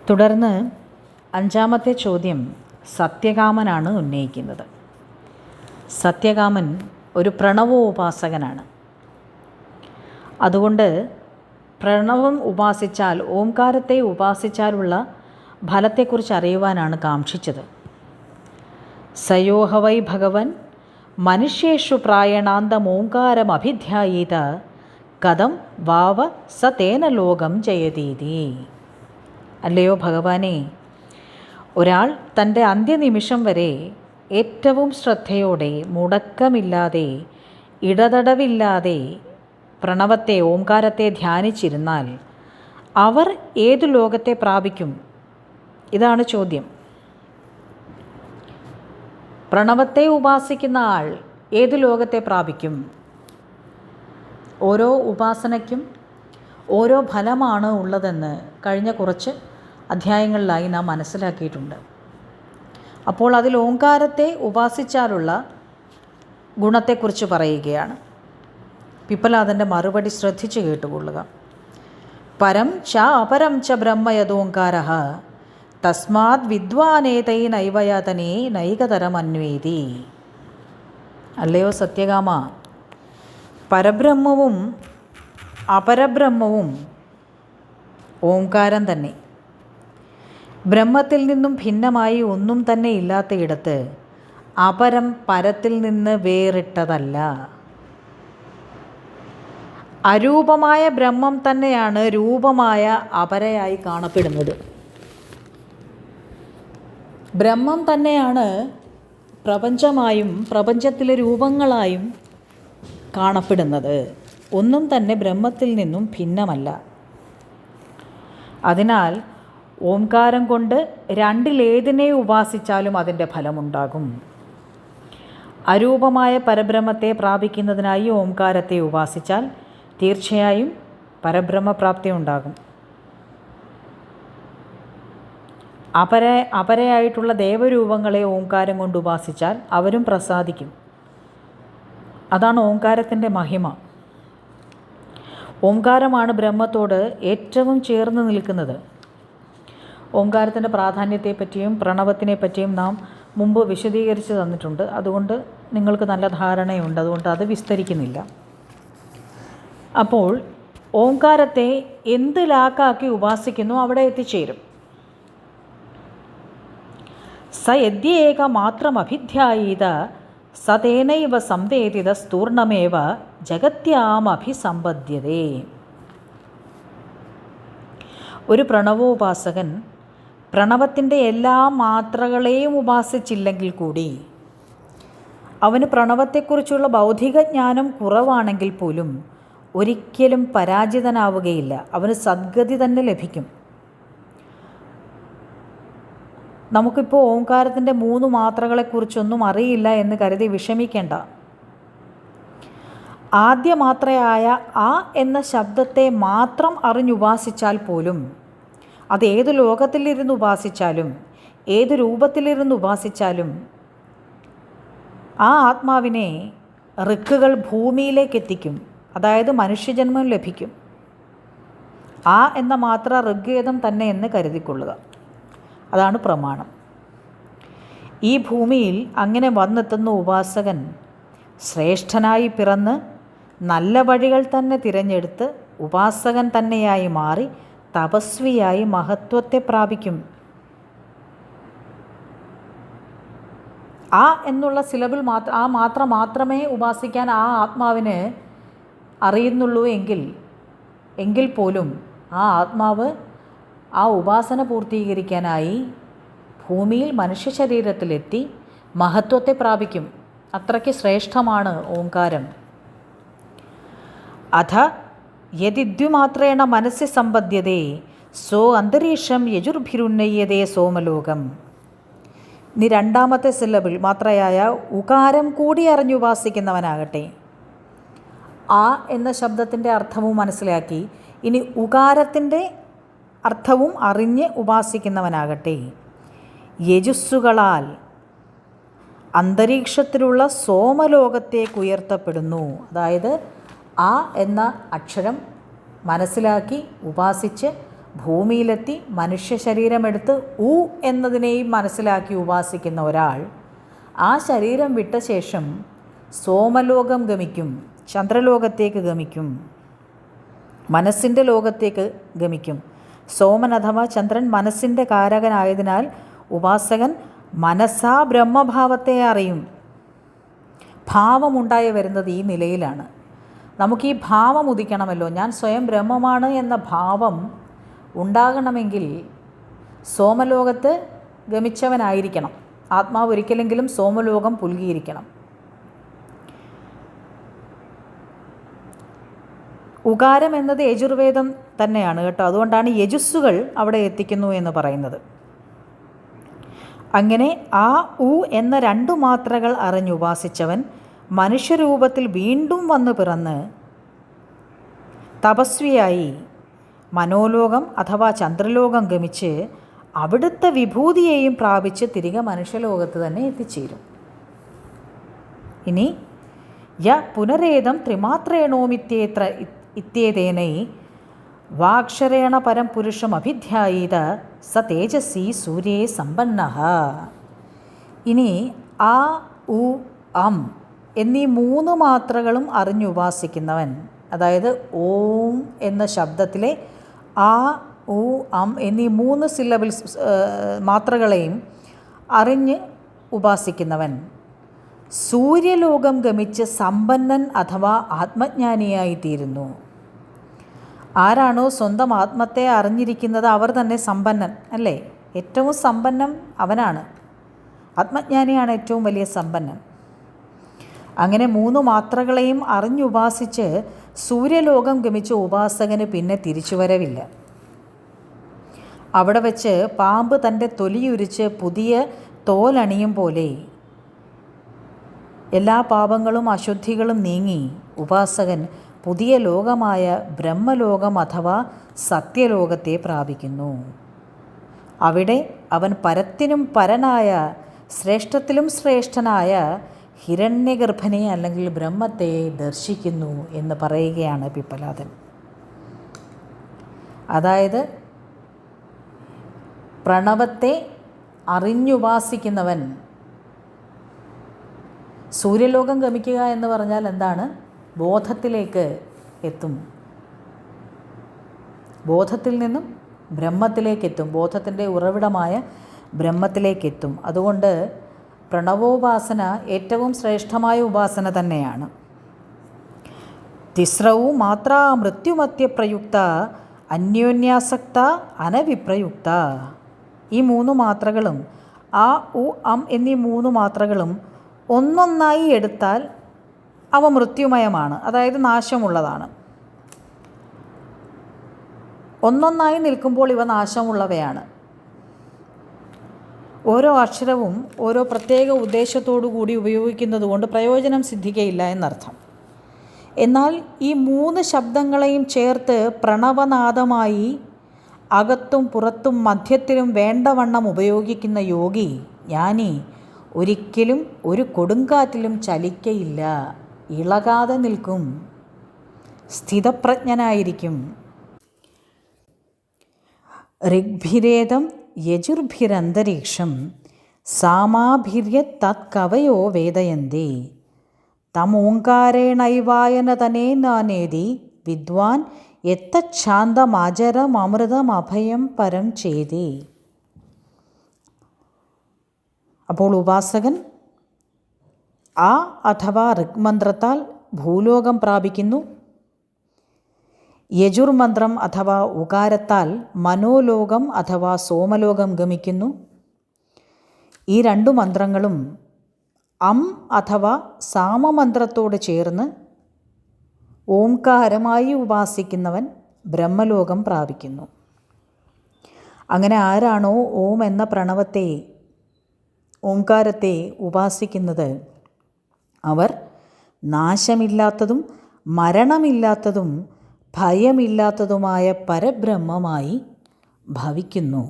തുടർന്ന് അഞ്ചാമത്തെ ചോദ്യം സത്യകാമനാണ് ഉന്നയിക്കുന്നത്. സത്യകാമൻ ഒരു പ്രണവോപാസകനാണ്. അതുകൊണ്ട് പ്രണവം ഉപാസിച്ചാൽ, ഓംകാരത്തെ ഉപാസിച്ചാലുള്ള ഫലത്തെക്കുറിച്ച് അറിയുവാനാണ് കാക്ഷിച്ചത്. സയോഹവൈ ഭഗവൻ മനുഷ്യേഷു പ്രായണാന്തമോംകാരമഭിധ്യായീത കഥം വാവ സ തേന ലോകം ജയതീതി. അല്ലയോ ഭഗവാനെ, ഒരാൾ തൻ്റെ അന്ത്യനിമിഷം വരെ ഏറ്റവും ശ്രദ്ധയോടെ, മുടക്കമില്ലാതെ, ഇടതടവില്ലാതെ പ്രണവത്തെ, ഓംകാരത്തെ ധ്യാനിച്ചിരുന്നാൽ അവർ ഏതു ലോകത്തെ പ്രാപിക്കും? ഇതാണ് ചോദ്യം. പ്രണവത്തെ ഉപാസിക്കുന്ന ആൾ ഏതു ലോകത്തെ പ്രാപിക്കും? ഓരോ ഉപാസനയ്ക്കും ഓരോ ഫലമാണ് ഉള്ളതെന്ന് കഴിഞ്ഞ കുറച്ച് അധ്യായങ്ങളിലായി നാം മനസ്സിലാക്കിയിട്ടുണ്ട്. അപ്പോൾ അതിൽ ഓംകാരത്തെ ഉപാസിച്ചാലുള്ള ഗുണത്തെക്കുറിച്ച് പറയുകയാണ്. പിപ്പലാദൻ്റെ മറുപടി ശ്രദ്ധിച്ച് കേട്ടുകൊള്ളുക. പരം ച അപരം ച ബ്രഹ്മയതോങ്കാരഃ തസ്മാത് വിദ്വാനേതൈ നൈവയാതനേ നൈകതരമന്വേതി. അല്ലയോ സത്യകാമ, പരബ്രഹ്മവും അപരബ്രഹ്മവും ഓംകാരം തന്നെ. ബ്രഹ്മത്തിൽ നിന്നും ഭിന്നമായി ഒന്നും തന്നെ ഇല്ലാത്തയിടത്ത് അപരം പരത്തിൽ നിന്ന് വേറിട്ടതല്ല. അരൂപമായ ബ്രഹ്മം തന്നെയാണ് രൂപമായ അപരയായി കാണപ്പെടുന്നത്. ബ്രഹ്മം തന്നെയാണ് പ്രപഞ്ചമായും പ്രപഞ്ചത്തിലെ രൂപങ്ങളായും കാണപ്പെടുന്നത്. ഒന്നും തന്നെ ബ്രഹ്മത്തിൽ നിന്നും ഭിന്നമല്ല. അതിനാൽ ഓംകാരം കൊണ്ട് രണ്ടിലേതിനെ ഉപാസിച്ചാലും അതിൻ്റെ ഫലമുണ്ടാകും. അരൂപമായ പരബ്രഹ്മത്തെ പ്രാപിക്കുന്നതിനായി ഓംകാരത്തെ ഉപാസിച്ചാൽ തീർച്ചയായും പരബ്രഹ്മപ്രാപ്തി ഉണ്ടാകും. അപരയായിട്ടുള്ള ദേവരൂപങ്ങളെ ഓംകാരം കൊണ്ട് ഉപാസിച്ചാൽ അവരും പ്രസാദിക്കും. അതാണ് ഓംകാരത്തിൻ്റെ മഹിമ. ഓംകാരമാണ് ബ്രഹ്മത്തോട് ഏറ്റവും ചേർന്ന് നിൽക്കുന്നത്. ഓംകാരത്തിൻ്റെ പ്രാധാന്യത്തെപ്പറ്റിയും പ്രണവത്തിനെ പറ്റിയും നാം മുമ്പ് വിശദീകരിച്ച് തന്നിട്ടുണ്ട്. അതുകൊണ്ട് നിങ്ങൾക്ക് നല്ല ധാരണയുണ്ട്. അതുകൊണ്ട് അത് വിസ്തരിക്കുന്നില്ല. അപ്പോൾ ഓംകാരത്തെ എന്ത് ലാക്കാക്കി ഉപാസിക്കുന്നു അവിടെ എത്തിച്ചേരും. സ യദ്യേക മാത്രമഭിധ്യായീത സതേനൈവ സംവേദിത സ്തൂർണമേവ ജഗത്യാമഭിസമ്പദ്യതേ. ഒരു പ്രണവോപാസകൻ പ്രണവത്തിൻ്റെ എല്ലാ മാത്രകളെയും ഉപാസിച്ചില്ലെങ്കിൽ കൂടി അവന് പ്രണവത്തെക്കുറിച്ചുള്ള ബൗദ്ധിക ജ്ഞാനം കുറവാണെങ്കിൽ പോലും ഒരിക്കലും പരാജിതനാവുകയില്ല. അവന് സദ്ഗതി തന്നെ ലഭിക്കും. നമുക്കിപ്പോൾ ഓംകാരത്തിൻ്റെ 3 മാത്രകളെക്കുറിച്ചൊന്നും അറിയില്ല എന്ന് കരുതി വിഷമിക്കേണ്ട. ആദ്യ മാത്രയായ ആ എന്ന ശബ്ദത്തെ മാത്രം അറിഞ്ഞുപാസിച്ചാൽ പോലും, അത് ഏത് ലോകത്തിലിരുന്ന് ഉപാസിച്ചാലും ഏത് രൂപത്തിലിരുന്ന് ഉപാസിച്ചാലും ആ ആത്മാവിനെ ഋക്കുകൾ ഭൂമിയിലേക്ക് എത്തിക്കും. അതായത് മനുഷ്യജന്മം ലഭിക്കും. ആ എന്ന മാത്ര ഋഗ്വേദം തന്നെ എന്ന് കരുതിക്കൊള്ളുക. അതാണ് പ്രമാണം. ഈ ഭൂമിയിൽ അങ്ങനെ വന്നെത്തുന്ന ഉപാസകൻ ശ്രേഷ്ഠനായി പിറന്ന് നല്ല വഴികൾ തന്നെ തിരഞ്ഞെടുത്ത് ഉപാസകൻ തന്നെയായി മാറി തപസ്വിയായി മഹത്വത്തെ പ്രാപിക്കും. ആ എന്നുള്ള സിലബിൾ മാത്രമേ ഉപാസിക്കാൻ ആ ആത്മാവിന് അറിയുന്നുള്ളൂ എങ്കിൽ പോലും ആ ആത്മാവ് ആ ഉപാസന പൂർത്തീകരിക്കാനായി ഭൂമിയിൽ മനുഷ്യ ശരീരത്തിലെത്തി മഹത്വത്തെ പ്രാപിക്കും. അത്രയ്ക്ക് ശ്രേഷ്ഠമാണ് ഓംകാരം. അഥ യദിദ്യുമാത്രേണ മനസ്സി സമ്പദ്യതേ സോ അന്തരീക്ഷം യജുർഭിരുന്നയ്യതേ സോമലോകം. ഇനി രണ്ടാമത്തെ സിലബിൾ മാത്രയായ ഉകാരം കൂടി അറിഞ്ഞുപാസിക്കുന്നവനാകട്ടെ. ആ എന്ന ശബ്ദത്തിൻ്റെ അർത്ഥവും മനസ്സിലാക്കി ഇനി ഉകാരത്തിൻ്റെ അർത്ഥവും അറിഞ്ഞ് ഉപാസിക്കുന്നവനാകട്ടെ. യജുസ്സുകളാൽ അന്തരീക്ഷത്തിലുള്ള സോമലോകത്തേക്ക് ഉയർത്തപ്പെടുന്നു. അതായത് ആ എന്ന അക്ഷരം മനസ്സിലാക്കി ഉപാസിച്ച് ഭൂമിയിലെത്തി മനുഷ്യ ശരീരമെടുത്ത് ഉ എന്നതിനെയും മനസ്സിലാക്കി ഉപാസിക്കുന്ന ഒരാൾ ആ ശരീരം വിട്ട ശേഷം സോമലോകം ഗമിക്കും, ചന്ദ്രലോകത്തേക്ക് ഗമിക്കും, മനസ്സിൻ്റെ ലോകത്തേക്ക് ഗമിക്കും. സോമൻ അഥവാ ചന്ദ്രൻ മനസ്സിൻ്റെ കാരകനായതിനാൽ ഉപാസകൻ മനസ്സാ ബ്രഹ്മഭാവത്തെ അറിയും. ഭാവമുണ്ടായി വരുന്നത് ഈ നിലയിലാണ്. നമുക്ക് ഈ ഭാവം ഉദിക്കണമല്ലോ. ഞാൻ സ്വയം ബ്രഹ്മമാണ് എന്ന ഭാവം ഉണ്ടാകണമെങ്കിൽ സോമലോകത്ത് ഗമിച്ചവനായിരിക്കണം. ആത്മാവ് ഒരിക്കലെങ്കിലും സോമലോകം പുൽകിയിരിക്കണം. ഉകാരം എന്നത് യജുർവേദം തന്നെയാണ് കേട്ടോ. അതുകൊണ്ടാണ് യജുസ്സുകൾ അവിടെ എത്തിക്കുന്നു എന്ന് പറയുന്നത്. അങ്ങനെ ആ ഉ എന്ന 2 മാത്രകൾ അറിഞ്ഞുപാസിച്ചവൻ മനുഷ്യരൂപത്തിൽ വീണ്ടും വന്നു പിറന്ന് തപസ്വിയായി മനോലോകം അഥവാ ചന്ദ്രലോകം ഗമിച്ച് അവിടുത്തെ വിഭൂതിയെയും പ്രാപിച്ച് തിരികെ മനുഷ്യലോകത്ത് തന്നെ എത്തിച്ചേരും. ഇനി പുനരേതം ത്രിമാത്രേണോമിത്യേത്ര ഇത്യേതേനൈ വാക്ഷരേണ പരം പുരുഷം അഭിധ്യായീത സ തേജസ്സി സൂര്യേ സമ്പന്നഃ. ഇനി ആ ഉ അം എന്നീ 3 മാത്രകളും അറിഞ്ഞുപാസിക്കുന്നവൻ, അതായത് ഓം എന്ന ശബ്ദത്തിലെ ആ ഉ അം എന്നീ 3 സില്ലബിൾസ് മാത്രകളെയും അറിഞ്ഞ് ഉപാസിക്കുന്നവൻ സൂര്യലോകം ഗമിച്ച് സമ്പന്നൻ അഥവാ ആത്മജ്ഞാനിയായിത്തീരുന്നു. ആരാണോ സ്വന്തം ആത്മത്തെ അറിഞ്ഞിരിക്കുന്നത് അവർ തന്നെ സമ്പന്നൻ അല്ലേ? ഏറ്റവും സമ്പന്നം അവനാണ്. ആത്മജ്ഞാനിയാണ് ഏറ്റവും വലിയ സമ്പന്നൻ. അങ്ങനെ 3 മാത്രകളെയും അറിഞ്ഞുപാസിച്ച് സൂര്യലോകം ഗമിച്ച ഉപാസകന് പിന്നെ തിരിച്ചുവരവില്ല. അവിടെ വെച്ച് പാമ്പ് തൻ്റെ തൊലിയുരിച്ച് പുതിയ തോലണിയും പോലെ എല്ലാ പാപങ്ങളും അശുദ്ധികളും നീങ്ങി ഉപാസകൻ പുതിയ ലോകമായ ബ്രഹ്മലോകം അഥവാ സത്യലോകത്തെ പ്രാപിക്കുന്നു. അവിടെ അവൻ പരത്തിനും പരനായ ശ്രേഷ്ഠത്തിലും ശ്രേഷ്ഠനായ ഹിരണ്യഗർഭനെ അല്ലെങ്കിൽ ബ്രഹ്മത്തെ ദർശിക്കുന്നു എന്ന് പറയുകയാണ് പിപ്പലാദൻ. അതായത് പ്രണവത്തെ അറിഞ്ഞുപാസിക്കുന്നവൻ സൂര്യലോകം ഗമിക്കുക എന്ന് പറഞ്ഞാൽ എന്താണ്? ബോധത്തിലേക്ക് എത്തും. ബോധത്തിൽ നിന്നും ബ്രഹ്മത്തിലേക്കെത്തും. ബോധത്തിൻ്റെ ഉറവിടമായ ബ്രഹ്മത്തിലേക്കെത്തും. അതുകൊണ്ട് പ്രണവോപാസന ഏറ്റവും ശ്രേഷ്ഠമായ ഉപാസന തന്നെയാണ്. തിസ്രവും മാത്രാ മൃത്യുമത്യപ്രയുക്ത അന്യോന്യാസക്ത അനവിപ്രയുക്ത. ഈ 3 മാത്രകളും ആ ഉ അം എന്നീ 3 മാത്രകളും ഒന്നൊന്നായി എടുത്താൽ അവ മൃത്യുമയമാണ്, അതായത് നാശമുള്ളതാണ്. ഒന്നൊന്നായി നിൽക്കുമ്പോൾ ഇവ നാശമുള്ളവയാണ്. ഓരോ അക്ഷരവും ഓരോ പ്രത്യേക ഉദ്ദേശത്തോടു കൂടി ഉപയോഗിക്കുന്നത് കൊണ്ട് പ്രയോജനം സിദ്ധിക്കയില്ല എന്നർത്ഥം. എന്നാൽ ഈ 3 ശബ്ദങ്ങളെയും ചേർത്ത് പ്രണവനാദമായി അകത്തും പുറത്തും മധ്യത്തിലും വേണ്ടവണ്ണം ഉപയോഗിക്കുന്ന യോഗി, ജ്ഞാനി ഒരിക്കലും ഒരു കൊടുങ്കാറ്റിലും ചലിക്കയില്ല, ഇളകാതെ നിൽക്കും, സ്ഥിതപ്രജ്ഞനായിരിക്കും. ഋഗ്ഭിരേദം യജുർഭിരന്തരീക്ഷം സാമാഭിര്യത്തത്കവയോ വേദയന്തി തമോങ്കാരേണൈവായനതനേനാനേതി വിദ്വാൻ എത്തച്ഛാന്തമാചരമമൃതമഭയം പരം ചേതി. അപ്പോൾ ഉപാസകൻ ആ അഥവാ ഋഗ്മന്ത്രത്താൽ ഭൂലോകം പ്രാപിക്കുന്നു. യജുർമന്ത്രം അഥവാ ഉകാരത്താൽ മനോലോകം അഥവാ സോമലോകം ഗമിക്കുന്നു. ഈ 2 മന്ത്രങ്ങളും അം അഥവാ സാമമന്ത്രത്തോട് ചേർന്ന് ഓംകാരമായി ഉപാസിക്കുന്നവൻ ബ്രഹ്മലോകം പ്രാപിക്കുന്നു. അങ്ങനെ ആരാണോ ഓം എന്ന പ്രണവത്തെ, ഓംകാരത്തെ ഉപാസിക്കുന്നത് അവർ നാശമില്ലാത്തതും മരണമില്ലാത്തതും ഭയമില്ലാത്തതുമായ പരബ്രഹ്മമായി ഭവിക്കുന്നു.